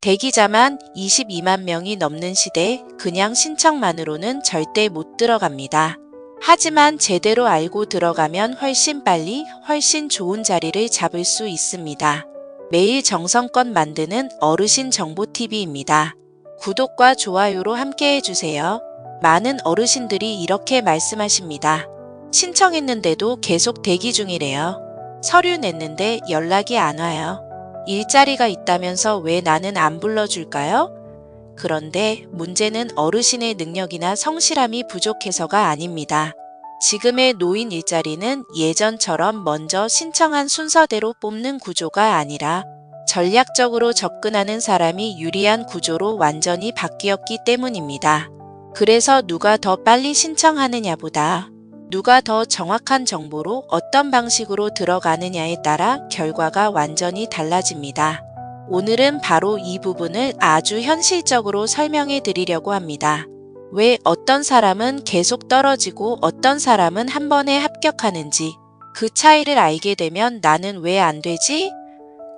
대기자만 22만 명이 넘는 시대 그냥 신청만으로는 절대 못 들어갑니다. 하지만 제대로 알고 들어가면 훨씬 빨리 훨씬 좋은 자리를 잡을 수 있습니다. 매일 정성껏 만드는 어르신 정보TV입니다. 구독과 좋아요로 함께 해주세요. 많은 어르신들이 이렇게 말씀하십니다. 신청했는데도 계속 대기 중이래요. 서류 냈는데 연락이 안 와요. 일자리가 있다면서 왜 나는 안 불러줄까요? 그런데 문제는 어르신의 능력이나 성실함이 부족해서가 아닙니다. 지금의 노인 일자리는 예전처럼 먼저 신청한 순서대로 뽑는 구조가 아니라 전략적으로 접근하는 사람이 유리한 구조로 완전히 바뀌었기 때문입니다. 그래서 누가 더 빨리 신청하느냐보다 누가 더 정확한 정보로 어떤 방식으로 들어가느냐에 따라 결과가 완전히 달라집니다. 오늘은 바로 이 부분을 아주 현실적으로 설명해 드리려고 합니다. 왜 어떤 사람은 계속 떨어지고 어떤 사람은 한 번에 합격하는지, 그 차이를 알게 되면 나는 왜 안 되지?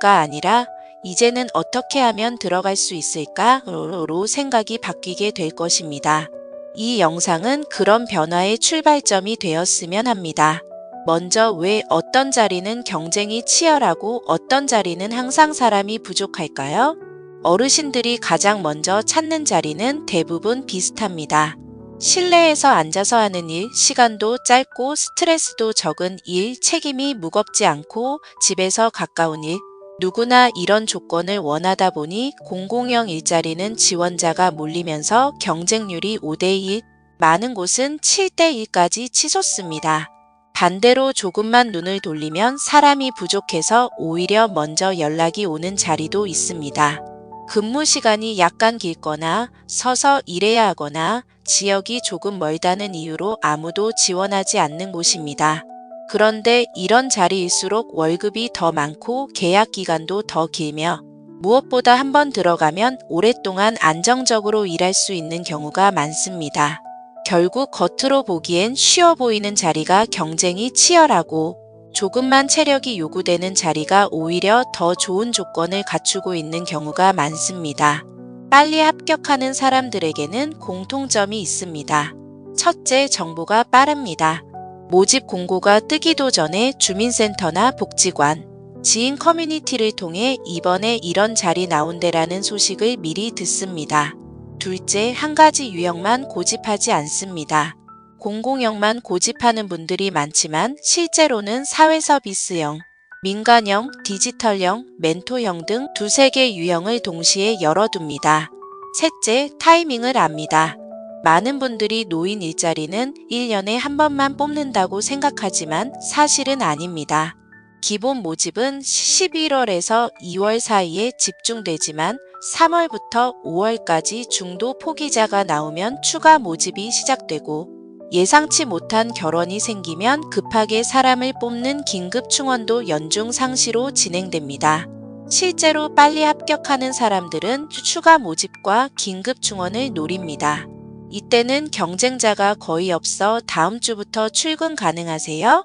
가 아니라 이제는 어떻게 하면 들어갈 수 있을까?로 생각이 바뀌게 될 것입니다. 이 영상은 그런 변화의 출발점이 되었으면 합니다. 먼저 왜 어떤 자리는 경쟁이 치열하고 어떤 자리는 항상 사람이 부족할까요? 어르신들이 가장 먼저 찾는 자리는 대부분 비슷합니다. 실내에서 앉아서 하는 일, 시간도 짧고 스트레스도 적은 일, 책임이 무겁지 않고 집에서 가까운 일, 누구나 이런 조건을 원하다 보니 공공형 일자리는 지원자가 몰리면서 경쟁률이 5대1, 많은 곳은 7대1까지 치솟습니다. 반대로 조금만 눈을 돌리면 사람이 부족해서 오히려 먼저 연락이 오는 자리도 있습니다. 근무 시간이 약간 길거나 서서 일해야 하거나 지역이 조금 멀다는 이유로 아무도 지원하지 않는 곳입니다. 그런데 이런 자리일수록 월급이 더 많고 계약 기간도 더 길며 무엇보다 한번 들어가면 오랫동안 안정적으로 일할 수 있는 경우가 많습니다. 결국 겉으로 보기엔 쉬워 보이는 자리가 경쟁이 치열하고 조금만 체력이 요구되는 자리가 오히려 더 좋은 조건을 갖추고 있는 경우가 많습니다. 빨리 합격하는 사람들에게는 공통점이 있습니다. 첫째, 정보가 빠릅니다. 모집 공고가 뜨기도 전에 주민센터나 복지관, 지인 커뮤니티를 통해 이번에 이런 자리 나온대라는 소식을 미리 듣습니다. 둘째, 한 가지 유형만 고집하지 않습니다. 공공형만 고집하는 분들이 많지만 실제로는 사회서비스형, 민간형, 디지털형, 멘토형 등 두세 개 유형을 동시에 열어둡니다. 셋째, 타이밍을 압니다. 많은 분들이 노인 일자리는 1년에 한 번만 뽑는다고 생각하지만 사실은 아닙니다. 기본 모집은 11월에서 2월 사이에 집중되지만 3월부터 5월까지 중도 포기자가 나오면 추가 모집이 시작되고 예상치 못한 결혼이 생기면 급하게 사람을 뽑는 긴급 충원도 연중 상시로 진행됩니다. 실제로 빨리 합격하는 사람들은 추가 모집과 긴급 충원을 노립니다. 이때는 경쟁자가 거의 없어 다음 주부터 출근 가능하세요?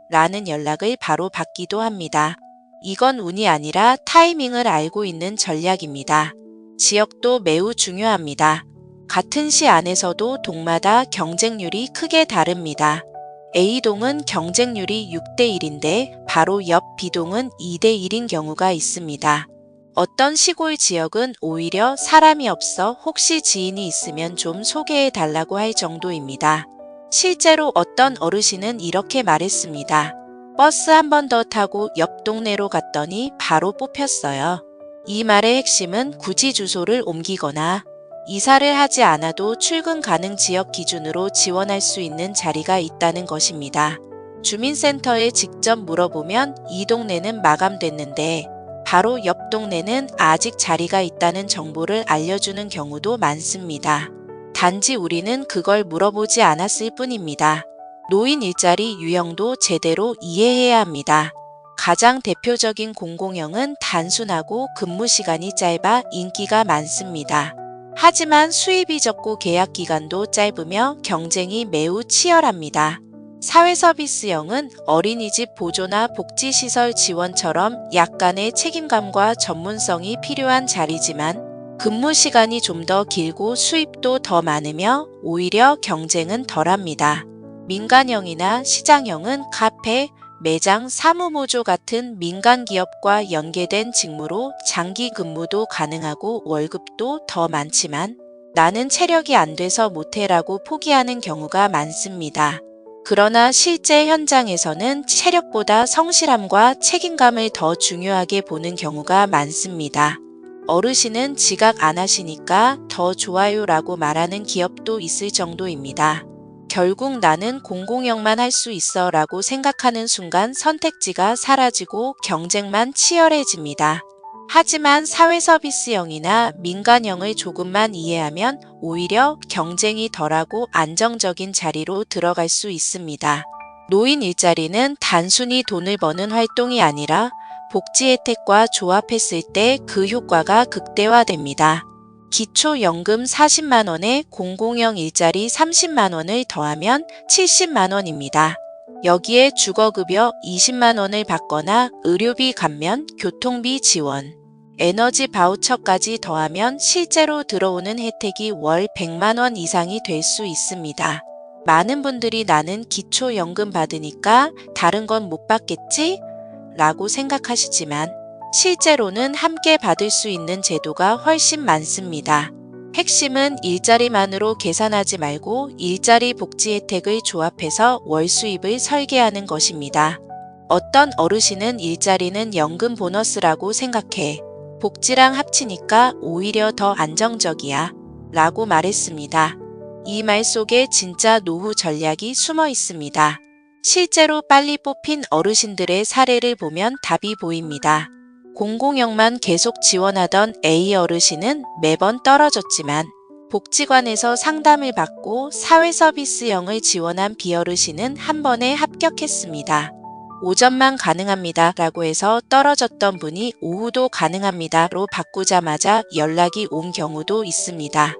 라는 연락을 바로 받기도 합니다. 이건 운이 아니라 타이밍을 알고 있는 전략입니다. 지역도 매우 중요합니다. 같은 시 안에서도 동마다 경쟁률이 크게 다릅니다. A동은 경쟁률이 6대1인데 바로 옆 B동은 2대1인 경우가 있습니다. 어떤 시골 지역은 오히려 사람이 없어 혹시 지인이 있으면 좀 소개해 달라고 할 정도입니다. 실제로 어떤 어르신은 이렇게 말했습니다. 버스 한 번 더 타고 옆 동네로 갔더니 바로 뽑혔어요. 이 말의 핵심은 굳이 주소를 옮기거나 이사를 하지 않아도 출근 가능 지역 기준으로 지원할 수 있는 자리가 있다는 것입니다. 주민센터에 직접 물어보면 이 동네는 마감됐는데 바로 옆 동네는 아직 자리가 있다는 정보를 알려주는 경우도 많습니다. 단지 우리는 그걸 물어보지 않았을 뿐입니다. 노인 일자리 유형도 제대로 이해해야 합니다. 가장 대표적인 공공형은 단순하고 근무 시간이 짧아 인기가 많습니다. 하지만 수입이 적고 계약 기간도 짧으며 경쟁이 매우 치열합니다. 사회서비스형은 어린이집 보조나 복지시설 지원처럼 약간의 책임감과 전문성이 필요한 자리지만 근무 시간이 좀 더 길고 수입도 더 많으며 오히려 경쟁은 덜합니다. 민간형이나 시장형은 카페, 매장, 사무모조 같은 민간 기업과 연계된 직무로 장기 근무도 가능하고 월급도 더 많지만 나는 체력이 안 돼서 못해라고 포기하는 경우가 많습니다. 그러나 실제 현장에서는 체력보다 성실함과 책임감을 더 중요하게 보는 경우가 많습니다. 어르신은 지각 안 하시니까 더 좋아요라고 말하는 기업도 있을 정도입니다. 결국 나는 공공형만 할 수 있어 라고 생각하는 순간 선택지가 사라지고 경쟁만 치열해집니다. 하지만 사회서비스형이나 민간형을 조금만 이해하면 오히려 경쟁이 덜하고 안정적인 자리로 들어갈 수 있습니다. 노인 일자리는 단순히 돈을 버는 활동이 아니라 복지 혜택과 조합했을 때 그 효과가 극대화됩니다. 기초연금 40만 원에 공공형 일자리 30만 원을 더하면 70만 원입니다. 여기에 주거급여 20만 원을 받거나 의료비 감면, 교통비 지원, 에너지 바우처까지 더하면 실제로 들어오는 혜택이 월 100만 원 이상이 될 수 있습니다. 많은 분들이 나는 기초연금 받으니까 다른 건 못 받겠지? 라고 생각하시지만 실제로는 함께 받을 수 있는 제도가 훨씬 많습니다. 핵심은 일자리만으로 계산하지 말고 일자리 복지 혜택을 조합해서 월 수입을 설계하는 것입니다. 어떤 어르신은 일자리는 연금 보너스라고 생각해. 복지랑 합치니까 오히려 더 안정적이야. 라고 말했습니다. 이 말 속에 진짜 노후 전략이 숨어 있습니다. 실제로 빨리 뽑힌 어르신들의 사례를 보면 답이 보입니다. 공공형만 계속 지원하던 A 어르신은 매번 떨어졌지만 복지관에서 상담을 받고 사회서비스형을 지원한 B 어르신은 한 번에 합격했습니다. 오전만 가능합니다 라고 해서 떨어졌던 분이 오후도 가능합니다로 바꾸자마자 연락이 온 경우도 있습니다.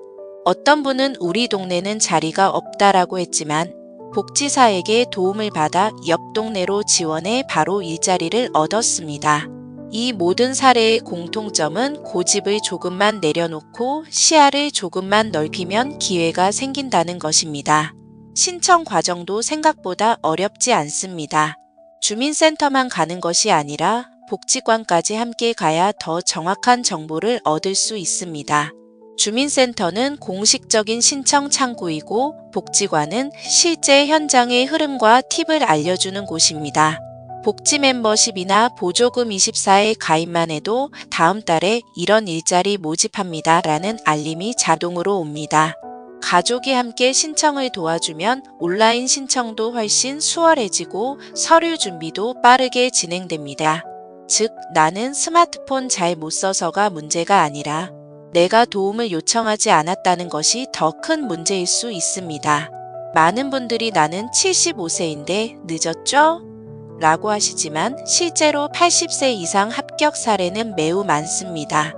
어떤 분은 우리 동네는 자리가 없다라고 했지만 복지사에게 도움을 받아 옆 동네로 지원해 바로 일자리를 얻었습니다. 이 모든 사례의 공통점은 고집을 조금만 내려놓고 시야를 조금만 넓히면 기회가 생긴다는 것입니다. 신청 과정도 생각보다 어렵지 않습니다. 주민센터만 가는 것이 아니라 복지관까지 함께 가야 더 정확한 정보를 얻을 수 있습니다. 주민센터는 공식적인 신청 창구이고 복지관은 실제 현장의 흐름과 팁을 알려주는 곳입니다. 복지 멤버십이나 보조금 24에 가입만 해도 다음 달에 이런 일자리 모집합니다 라는 알림이 자동으로 옵니다. 가족이 함께 신청을 도와주면 온라인 신청도 훨씬 수월해지고 서류 준비도 빠르게 진행됩니다. 즉, 나는 스마트폰 잘 못 써서가 문제가 아니라 내가 도움을 요청하지 않았다는 것이 더 큰 문제일 수 있습니다. 많은 분들이 나는 75세인데 늦었죠? 라고 하시지만 실제로 80세 이상 합격 사례는 매우 많습니다.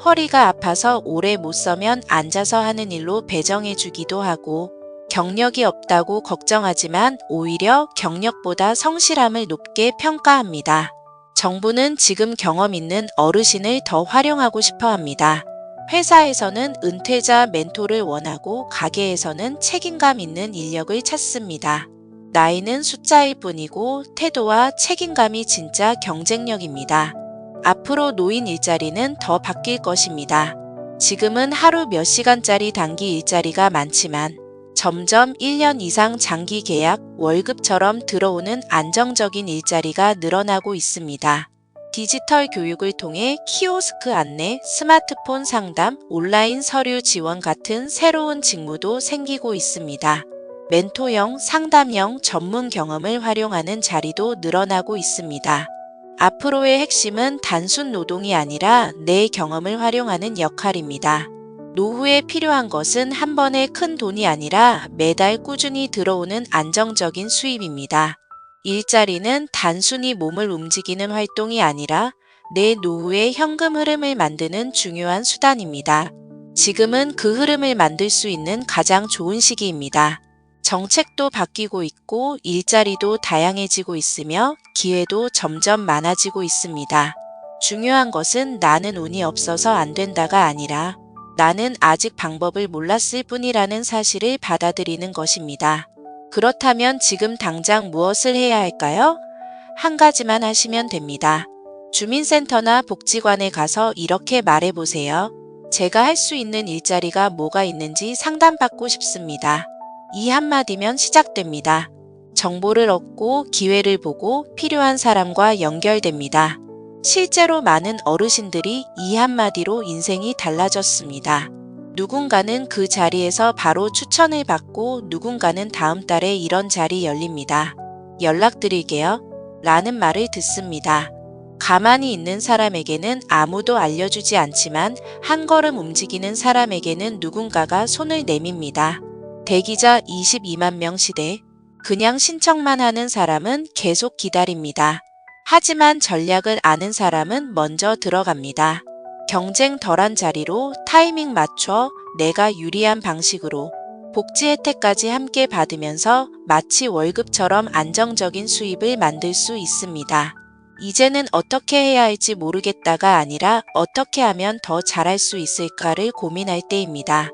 허리가 아파서 오래 못 서면 앉아서 하는 일로 배정해 주기도 하고 경력이 없다고 걱정하지만 오히려 경력보다 성실함을 높게 평가합니다. 정부는 지금 경험 있는 어르신을 더 활용하고 싶어 합니다. 회사에서는 은퇴자 멘토를 원하고 가게에서는 책임감 있는 인력을 찾습니다. 나이는 숫자일 뿐이고 태도와 책임감이 진짜 경쟁력입니다. 앞으로 노인 일자리는 더 바뀔 것입니다. 지금은 하루 몇 시간짜리 단기 일자리가 많지만 점점 1년 이상 장기 계약, 월급처럼 들어오는 안정적인 일자리가 늘어나고 있습니다. 디지털 교육을 통해 키오스크 안내, 스마트폰 상담, 온라인 서류 지원 같은 새로운 직무도 생기고 있습니다. 멘토형, 상담형 전문 경험을 활용하는 자리도 늘어나고 있습니다. 앞으로의 핵심은 단순 노동이 아니라 내 경험을 활용하는 역할입니다. 노후에 필요한 것은 한 번에 큰 돈이 아니라 매달 꾸준히 들어오는 안정적인 수입입니다. 일자리는 단순히 몸을 움직이는 활동이 아니라 내 노후의 현금 흐름을 만드는 중요한 수단입니다. 지금은 그 흐름을 만들 수 있는 가장 좋은 시기입니다. 정책도 바뀌고 있고 일자리도 다양해지고 있으며 기회도 점점 많아지고 있습니다. 중요한 것은 나는 운이 없어서 안 된다가 아니라 나는 아직 방법을 몰랐을 뿐이라는 사실을 받아들이는 것입니다. 그렇다면 지금 당장 무엇을 해야 할까요? 한 가지만 하시면 됩니다. 주민센터나 복지관에 가서 이렇게 말해보세요. 제가 할 수 있는 일자리가 뭐가 있는지 상담받고 싶습니다. 이 한마디면 시작됩니다. 정보를 얻고 기회를 보고 필요한 사람과 연결됩니다. 실제로 많은 어르신들이 이 한마디로 인생이 달라졌습니다. 누군가는 그 자리에서 바로 추천을 받고 누군가는 다음 달에 이런 자리 열립니다. 연락드릴게요. 라는 말을 듣습니다. 가만히 있는 사람에게는 아무도 알려주지 않지만 한 걸음 움직이는 사람에게는 누군가가 손을 내밉니다. 대기자 22만 명 시대. 그냥 신청만 하는 사람은 계속 기다립니다. 하지만 전략을 아는 사람은 먼저 들어갑니다. 경쟁 덜한 자리로 타이밍 맞춰 내가 유리한 방식으로 복지 혜택까지 함께 받으면서 마치 월급처럼 안정적인 수입을 만들 수 있습니다. 이제는 어떻게 해야 할지 모르겠다가 아니라 어떻게 하면 더 잘할 수 있을까를 고민할 때입니다.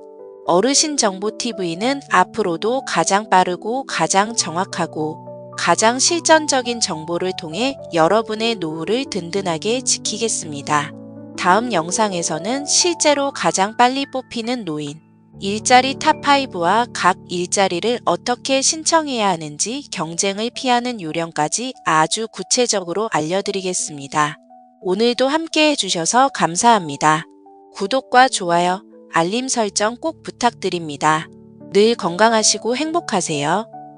어르신정보TV는 앞으로도 가장 빠르고 가장 정확하고 가장 실전적인 정보를 통해 여러분의 노후를 든든하게 지키겠습니다. 다음 영상에서는 실제로 가장 빨리 뽑히는 노인, 일자리 탑5와 각 일자리를 어떻게 신청해야 하는지 경쟁을 피하는 요령까지 아주 구체적으로 알려드리겠습니다. 오늘도 함께 해주셔서 감사합니다. 구독과 좋아요, 알림 설정 꼭 부탁드립니다. 늘 건강하시고 행복하세요.